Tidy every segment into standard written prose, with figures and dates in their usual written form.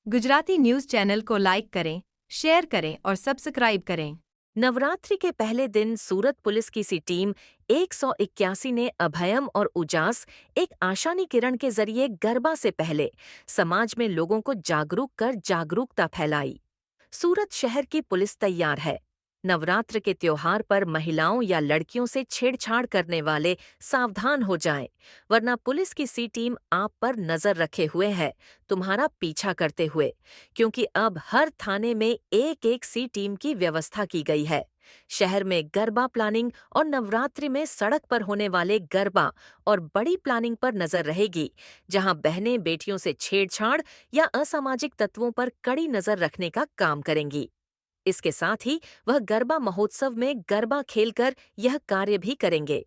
Gujarati news channel को like करें, share करें और सब्सक्राइब करें। नवरात्रि के पहले दिन सूरत पुलिस की सी टीम 181 ने अभयम और उजास एक आशानी किरण के जरिए गरबा से पहले समाज में लोगों को जागरूक कर जागरूकता फैलाई। सूरत शहर की पुलिस तैयार है। नवरात्र के त्योहार पर महिलाओं या लड़कियों से छेड़छाड़ करने वाले सावधान हो जाएं, वरना पुलिस की सी टीम आप पर नजर रखे हुए है, तुम्हारा पीछा करते हुए, क्योंकि अब हर थाने में एक सी टीम की व्यवस्था की गई है। शहर में गरबा प्लानिंग और नवरात्रि में सड़क पर होने वाले गरबा और बड़ी प्लानिंग पर नजर रहेगी, जहां बहनें बेटियों से छेड़छाड़ या असामाजिक तत्वों पर कड़ी नजर रखने का काम करेंगी। इसके साथ ही वह गरबा महोत्सव में गरबा खेलकर यह कार्य भी करेंगे।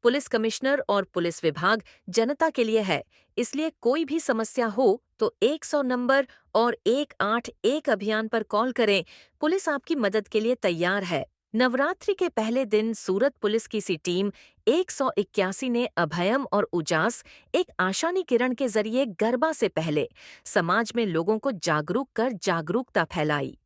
पुलिस कमिश्नर और पुलिस विभाग जनता के लिए है, इसलिए कोई भी समस्या हो तो 100 नंबर और 181 अभियान पर कॉल करें। पुलिस आपकी मदद के लिए तैयार है। नवरात्रि के पहले दिन सूरत पुलिस की सी टीम 181 ने अभयम और उजास एक आशानी किरण के जरिए गरबा से पहले समाज में लोगों को जागरूक कर जागरूकता फैलाई।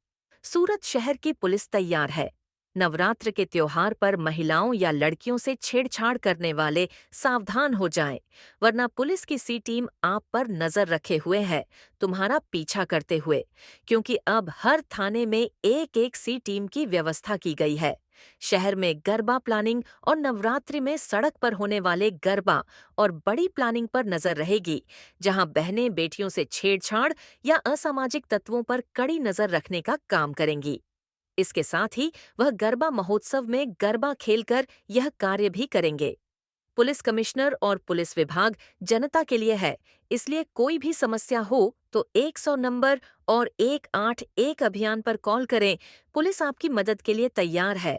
सूरत शहर की पुलिस तैयार है। नवरात्र के त्योहार पर महिलाओं या लड़कियों से छेड़छाड़ करने वाले सावधान हो जाएं, वरना पुलिस की सी टीम आप पर नजर रखे हुए है, तुम्हारा पीछा करते हुए, क्योंकि अब हर थाने में एक सी टीम की व्यवस्था की गई है। शहर में गरबा प्लानिंग और नवरात्रि में सड़क पर होने वाले गरबा और बड़ी प्लानिंग पर नजर रहेगी, जहां बहनें बेटियों से छेड़छाड़ या असामाजिक तत्वों पर कड़ी नजर रखने का काम करेंगी। इसके साथ ही वह गरबा महोत्सव में गरबा खेलकर यह कार्य भी करेंगे। पुलिस कमिश्नर और पुलिस विभाग जनता के लिए है, इसलिए कोई भी समस्या हो तो 100 नंबर और 181 अभियान पर कॉल करें। पुलिस आपकी मदद के लिए तैयार है।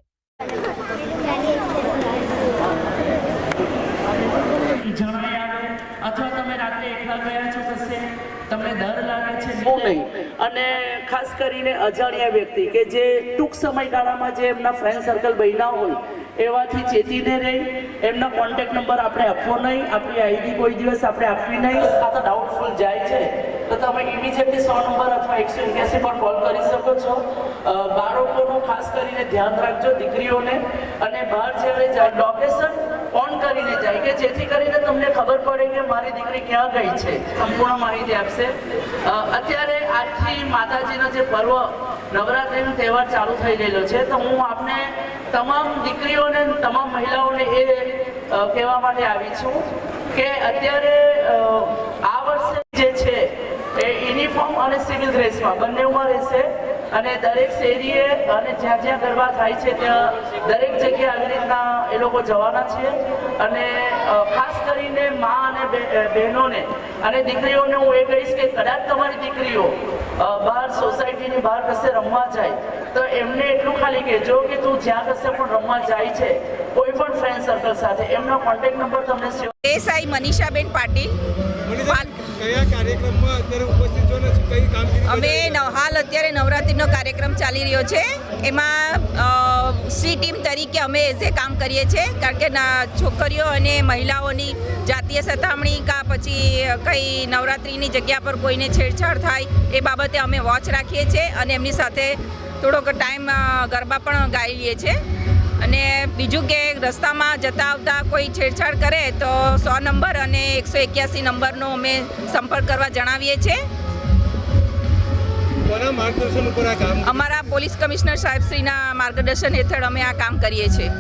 તમને ડર લાગે છે બહુ નહીં, અને ખાસ કરીને અજાણ્યા વ્યક્તિ કે જે ટૂંક સમયગાળામાં જે એમના ફ્રેન્ડ સર્કલ બન્યા હોય એવાથી ચેતીને રહી, એમના કોન્ટેક્ટ નંબર આપણે આપવો નહીં, આપણી આઈડી કોઈ દિવસ આપણે આપવી નહીં, આ તો ડાઉટફુલ જાય છે તો તમે ઇમિડિયેટલી 100 નંબર અથવા 181 પર કોલ કરી શકો છો। બાળકોનું ખાસ કરીને ધ્યાન રાખજો, દીકરીઓને, અને બહાર જ્યારે જાય લોકેશન ઓન કરીને જાય કે જેથી કરીને તમને ખબર પડે કે મારી દીકરી ક્યાં ગઈ છે, સંપૂર્ણ માહિતી આપશે। અત્યારે આજથી માતાજીનો જે પર્વ નવરાત્રિનો તહેવાર ચાલુ થઈ રહેલો છે, તો હું આપને તમામ દીકરીઓને તમામ મહિલાઓને એ કહેવા માટે આવી છું કે અત્યારે આ વર્ષે જે છે એ યુનિફોર્મ અને સિવિલ ડ્રેસમાં બંનેમાં રહેશે, અને દરેક શેરીએ અને જ્યાં જ્યાં ગરબા થાય છે ત્યાં દરેક જગ્યાએ આવી રીતના એ લોકો જવાના છે। અને ખાસ કરીને મા અને બહેનોને અને દીકરીઓને હું એ કહીશ કે કદાચ તમારી દીકરીઓ બહાર સોસાયટીની બહાર કશે રમવા જાય તો એમને એટલું ખાલી કહેજો કે તું જ્યાં કશે પણ રમવા જાય છે કોઈ પણ ફ્રેન્ડ સર્કલ સાથે એમનો કોન્ટેક્ટ નંબર તમને એસઆઈ મનીષાબેન પાટીલ। અમે હાલ અત્યારે નવરાત્રિનો કાર્યક્રમ ચાલી રહ્યો છે, એમાં સી ટીમ તરીકે અમે એઝ એ કામ કરીએ છીએ, કારણ કે છોકરીઓ અને મહિલાઓની જાતીય સતામણી કા પછી કંઈ નવરાત્રિની જગ્યા પર કોઈને છેડછાડ થાય એ બાબતે અમે વોચ રાખીએ છીએ, અને એમની સાથે થોડોક ટાઈમ ગરબા પણ ગાઈએ છીએ। અને બીજું કે રસ્તામાં જતા આવતા કોઈ છેડછાડ કરે તો 100 નંબર અને 181 નંબરનો અમે સંપર્ક કરવા જણાવીએ છીએ। અમારા પોલીસ કમિશનર સાહેબશ્રીના માર્ગદર્શન હેઠળ અમે આ કામ કરીએ છીએ।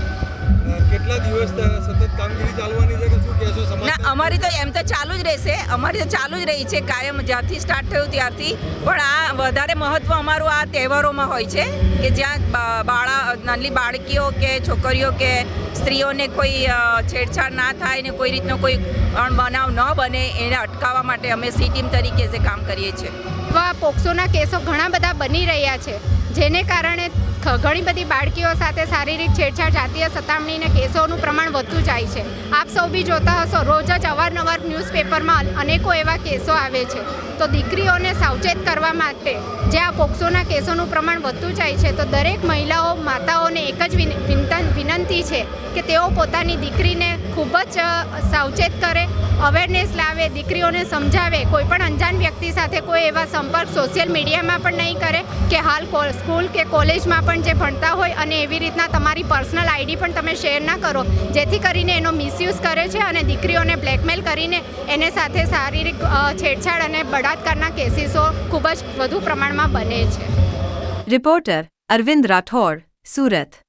કેટલા દિવસ સતત કામગીરી ચાલવાની છે કે શું કહેશો સમાજ? ના, અમારી તો એમ તો ચાલુ જ રહેશે, અમારી તો ચાલુ જ રહી છે કાયમ, જ્યારથી સ્ટાર્ટ થયું ત્યારથી। પણ આ વધારે મહત્ત્વ અમારું આ તહેવારોમાં હોય છે કે જ્યાં નાની બાળકીઓ કે છોકરીઓ કે સ્ત્રીઓને કોઈ છેડછાડ ના થાય ને કોઈ રીતનો કોઈ અણબનાવ ન બને એને અટકાવવા માટે અમે સી ટીમ તરીકે જે કામ કરીએ છીએ। પોક્સોના કેસો ઘણા બધા બની રહ્યા છે, જેને કારણે ઘણી બધી બાળકીઓ સાથે શારીરિક છેડછાડ, જાતીય સતામણીને કેસોનું પ્રમાણ વધતું જાય છે. આપ સૌ બી જોતા હશો, રોજ જ અવારનવાર ન્યૂઝપેપરમાં અનેકો એવા કેસો આવે છે. તો દીકરીઓને સાવચેત કરવા માટે જે આ પોક્સોના કેસોનું પ્રમાણ વધતું જાય છે, તો દરેક મહિલાઓ, માતાઓને એક જ વિનંતી છે કે તેઓ પોતાની દીકરીને ખૂબ જ સાવચેત કરે, અવેરનેસ લાવે, દીકરીઓને સમજાવે, કોઈ પણ અંજાન વ્યક્તિ સાથે કોઈ એવા સંપર્ક સોશિયલ મીડિયામાં પણ નહીં કરે કે હાલ સ્કૂલ કે કોલેજમાં પણ જે ભણતા હોય અને એવી રીતના તમારી પર્સનલ આઈડી પણ તમે શેર ના કરો, જેથી કરીને એનો મિસયુઝ કરે છે અને દીકરીઓને બ્લેકમેલ કરીને એને સાથે શારીરિક છેડછાડ અને બળાત્કારના કેસીસો ખૂબ જ વધુ પ્રમાણમાં બને છે. રિપોર્ટર અરવિંદ રાઠોડ, સુરત.